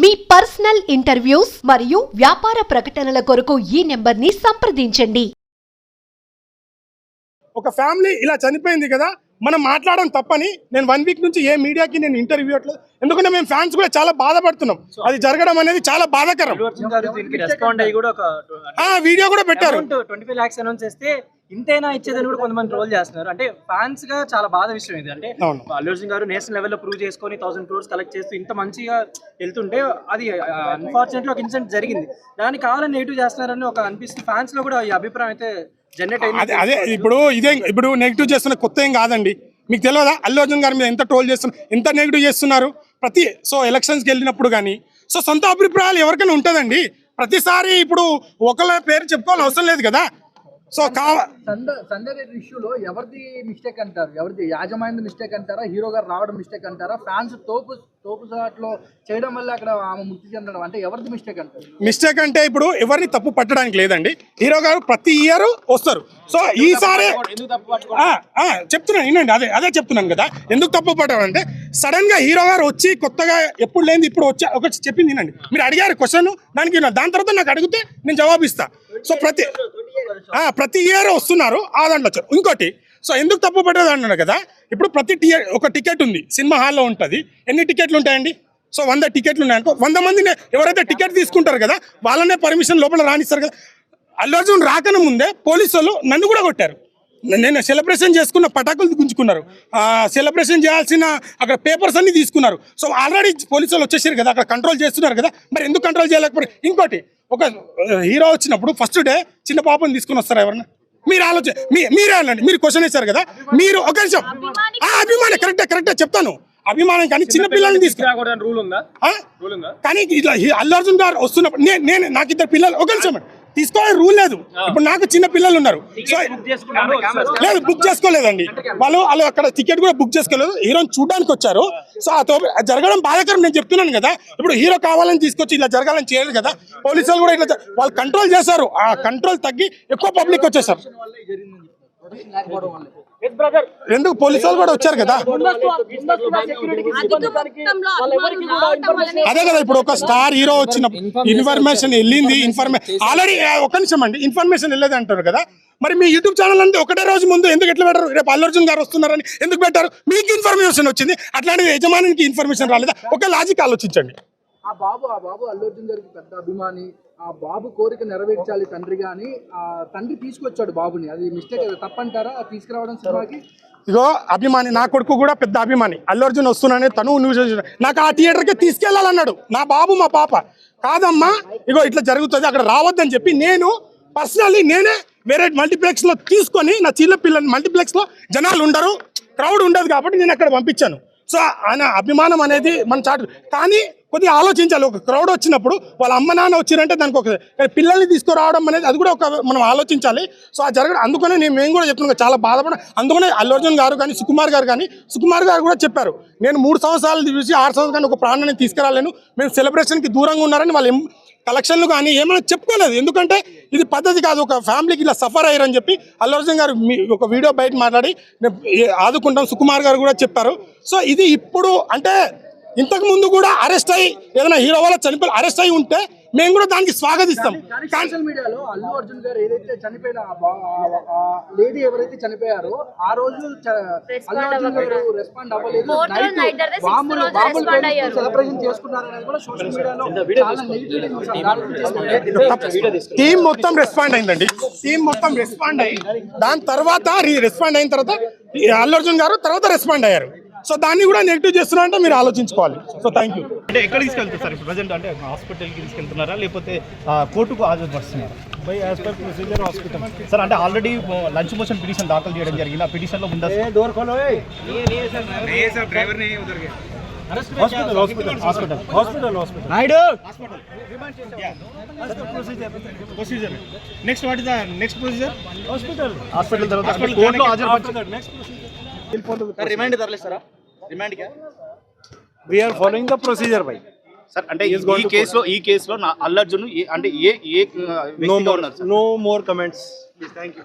మీ personal interviews మరియు వ్యాపార ప్రకటనల కొరకు ఈ నెంబర్ని సంప్రదించండి. ఒక ఫ్యామిలీ ఇలా చనిపోయింది కదా, మనం మాట్లాడడం తప్పని నేను 1 వీక్ నుంచి ఏ మీడియాకి నేను ఇంటర్వ్యూ ఇవ్వట్లేదు. ఎందుకంటే మేము ఫ్యాన్స్ కూడా చాలా బాధపడుతున్నాం. అది జరగడం అనేది చాలా బాధాకరం. వీడియో కూడా పెట్టారు. 25 lakhs అనౌన్స్ చేస్తే ఇంతైనా ఇచ్చేదని కూడా కొంతమంది ట్రోల్ చేస్తున్నారు. అంటే ఫ్యాన్స్ గా చాలా బాధ విషయం ఇది. అంటే అల్లు అర్జున్ గారు నేషనల్ లెవెల్లో ప్రూవ్ చేసుకొని 1000 crores కలెక్ట్ చేస్తూ ఇంత మంచిగా వెళ్తుంటే అది అన్ఫార్చునేట్లీ ఒక ఇన్సిడెంట్ జరిగింది. దాన్ని కావాలని నెగిటివ్ చేస్తున్నారని ఒక అనిపిస్తుంది. ఫ్యాన్స్ లో కూడా ఈ అభిప్రాయం అయితే జనరేట్ అయింది. అదే ఇప్పుడు నెగిటివ్ చేస్తున్న కొత్త ఏం కాదండి. మీకు తెలియదా అల్లు అర్జున్ గారి మీద ఎంత ట్రోల్ చేస్తున్నారు, ఎంత నెగిటివ్ చేస్తున్నారు ఎలక్షన్స్కి వెళ్ళినప్పుడు కానీ. సొంత అభిప్రాయాలు ఎవరికైనా ఉంటుందండి. ప్రతిసారి ఇప్పుడు ఒకళ్ళ పేరు చెప్పుకోవాలని అవసరం లేదు కదా. సంజయ్ రెడ్డి ఇష్యూలో ఎవరిది మిస్టేక్ అంటారు? ఎవరిది యాజమాన్య మిస్టేక్ అంటారా, హీరో గారు రావడం మిస్టేక్ అంటారా, ఫ్యాన్స్ తోపు సాట్లో చేయడం వల్ల అక్కడ ఆమె మృతి చెందడం అంటే ఎవరిది మిస్టేక్ అంటారు? మిస్టేక్ అంటే ఇప్పుడు ఎవరిని తప్పు పట్టడానికి లేదండి. హీరో గారు ప్రతి ఇయర్ వస్తారు. ఈసారి చెప్తున్నాను వినండి, అదే చెప్తున్నాను కదా. ఎందుకు తప్పు పట్టడం అంటే సడన్ గా హీరో గారు వచ్చి కొత్తగా ఎప్పుడు లేని ఇప్పుడు వచ్చి ఒకటి చెప్పింది వినండి. మీరు అడిగారు క్వశ్చన్, దానికి దాని తర్వాత నాకు అడిగితే నేను జవాబిస్తా. ప్రతి ఇయర్ వస్తున్నారు, ఆ దాంట్లో వచ్చారు. ఇంకోటి ఎందుకు తప్పు పట్టేది అన్నాడు కదా. ఇప్పుడు ప్రతి ఒక టికెట్ ఉంది, సినిమా హాల్లో ఉంటుంది. ఎన్ని టికెట్లు ఉంటాయండి? 100 టికెట్లు ఉన్నాయనుకో, 100 మందిని ఎవరైతే టికెట్ తీసుకుంటారు కదా వాళ్ళనే పర్మిషన్ లోపల రానిస్తారు కదా. అల్లు అర్జున్ రాకన ముందే పోలీసు వాళ్ళు నన్ను కూడా కొట్టారు. నేను సెలబ్రేషన్ చేసుకున్న పటాకులు గుంజుకున్నారు, సెలబ్రేషన్ చేయాల్సిన అక్కడ పేపర్స్ అన్ని తీసుకున్నారు. ఆల్రెడీ పోలీసు వాళ్ళు వచ్చేసారు కదా, అక్కడ కంట్రోల్ చేస్తున్నారు కదా. మరి ఎందుకు కంట్రోల్ చేయలేకపోయారు? ఇంకోటి ఒక హీరో వచ్చినప్పుడు ఫస్ట్ డే చిన్న పాపని తీసుకుని వస్తారా ఎవరన్నా? మీరు మీరే అనండి. మీరు క్వశ్చన్ వేశారు కదా, మీరు ఒక నిమిషం. అభిమానం కరెక్టే చెప్తాను, అభిమానం. కానీ చిన్న పిల్లల్ని తీసుకురా రూల్ ఉందా? కానీ ఇట్లా అల్లు అర్జున్ గారు వస్తున్నప్పుడు నేను నాకు 2 పిల్లలు, ఒక నిమిషం తీసుకోవాలి రూల్ లేదు. ఇప్పుడు నాకు చిన్న పిల్లలు ఉన్నారు. లేదు, బుక్ చేసుకోలేదండి వాళ్ళు అక్కడ టికెట్ కూడా బుక్ చేసుకోలేదు. హీరోని చూడడానికి వచ్చారు. జరగడం బాధాకరం. నేను చెప్తున్నాను కదా, ఇప్పుడు హీరో కావాలని తీసుకొచ్చి ఇలా జరగాలని చేయలేదు కదా. పోలీసులు కూడా ఇట్లా వాళ్ళు కంట్రోల్ చేశారు. ఆ కంట్రోల్ తగ్గి ఎక్కువ పబ్లిక్ వచ్చేసారు. ఎందుకు పోలీసు వాళ్ళు కూడా వచ్చారు కదా. అదే కదా, ఇప్పుడు ఒక స్టార్ హీరో వచ్చినప్పుడు ఇన్ఫర్మేషన్ వెళ్ళింది. ఆల్రెడీ ఒక నిమిషం అండి, ఇన్ఫర్మేషన్ వెళ్ళేది అంటారు కదా. మరి మీ యూట్యూబ్ ఛానల్ అంటే ఒకటే రోజు ముందు ఎందుకు ఎట్లా పెట్టారు? రేపు అల్లు అర్జున్ గారు వస్తున్నారని ఎందుకు పెట్టారు? మీకు ఇన్ఫర్మేషన్ వచ్చింది, అట్లాంటిది యజమానికి ఇన్ఫర్మేషన్ రాలేదా? ఒక లాజిక్ ఆలోచించండి. ఆ బాబు అల్లు అర్జున్ గారికి పెద్ద అభిమాని. ఆ బాబు కోరిక నెరవేర్చాలి తండ్రిగా అని ఆ తండ్రి తీసుకొచ్చాడు బాబుని. అది మిస్టేక్, అది తప్పంటారా తీసుకురావడం సినిమాకి? ఇగో అభిమాని, నా కొడుకు కూడా పెద్ద అభిమాని. అల్లు అర్జున్ వస్తున్నానే తను నాకు ఆ థియేటర్కి తీసుకెళ్లాలన్నాడు. నా బాబు మా పాప కాదమ్మా, ఇగో ఇట్లా జరుగుతుంది అక్కడ రావద్దని చెప్పి నేను పర్సనల్లీ నేనే వేరే మల్టీప్లెక్స్ లో తీసుకొని, నా చిన్న పిల్లలు మల్టీప్లెక్స్ లో జనాలు ఉండరు, క్రౌడ్ ఉండదు కాబట్టి నేను అక్కడ పంపించాను. ఆయన అభిమానం అనేది మన చాటు. కానీ కొద్దిగా ఆలోచించాలి. ఒక క్రౌడ్ వచ్చినప్పుడు వాళ్ళ అమ్మ నాన్న వచ్చిరంటే దానికి ఒక పిల్లల్ని తీసుకురావడం అనేది అది కూడా మనం ఆలోచించాలి. అది జరగడం. అందుకనే మేము కూడా చెప్తున్నాం, చాలా బాధపడ. అందుకనే అల్లు అర్జున్ గారు కానీ సుకుమార్ గారు కూడా చెప్పారు, నేను 3 సంవత్సరాలు చూసి 6 సంవత్సరాలు కానీ ఒక ప్రాణాన్ని తీసుకురాలేను. మేము సెలబ్రేషన్కి దూరంగా ఉన్నారని వాళ్ళు కలెక్షన్లు కానీ ఏమైనా చెప్పుకోలేదు. ఎందుకంటే ఇది పద్ధతి కాదు. ఒక ఫ్యామిలీకి ఇలా సఫర్ అయ్యారని చెప్పి అల్లు అర్జున్ గారు ఒక వీడియో బయట మాట్లాడి ఆదుకుంటాం. సుకుమార్ గారు కూడా చెప్పారు. ఇది ఇప్పుడు అంటే ఇంతకు ముందు కూడా అరెస్ట్ అయ్యి ఏదైనా హీరో వల్ల చనిపోయి అరెస్ట్ అయ్యి ఉంటే మేము కూడా దానికి స్వాగతిస్తాం. సోషల్ మీడియాలో అల్లు అర్జున్ గారు ఏదైతే చనిపోయిన లేడీ ఎవరైతే చనిపోయారో ఆ రోజు అల్లు అర్జున్ గారు రెస్పాండ్ అవ్వలేదు. సెలబ్రేషన్ చేసుకున్నారనేది కూడా సోషల్ మీడియాలో చాలా నెగిటివ్. టీం మొత్తం రెస్పాండ్ అయిందండి. టీం మొత్తం రెస్పాండ్ అయ్యి దాని తర్వాత రెస్పాండ్ అయిన తర్వాత అల్లు అర్జున్ గారు తర్వాత రెస్పాండ్ అయ్యారు. దాన్ని కూడా నెగిటివ్ చేస్తున్నా అంటే మీరు ఆలోచించుకోవాలి. Thank you. అంటే ఎక్కడికి తీసుకెళ్తారు సార్ ఇప్పుడు ప్రజెంట్? అంటే హాస్పిటల్కి తీసుకెళ్తున్నారా లేకపోతే కోర్టుకు హాజరుపరుస్తున్నారా? By as per procedure hospital sir. అంటే ఆల్రెడీ లంచ్ మోషన్ పిటిషన్ దాఖలు చేయడం జరిగింది. ఆ పిటిషన్లో ఉందా? Procedure next what is the next procedure? Hospital తర్వాత కోర్టులో హాజరుపరచారు. నెక్స్ట్ ప్రొసీజర్ రిమాండ్ తరలిస్తారా? రిమాండ్ కి we are following the procedure by sir. అంటే ఈ కేసులో అల్లు అర్జున్ అంటే no more comments. Thank you.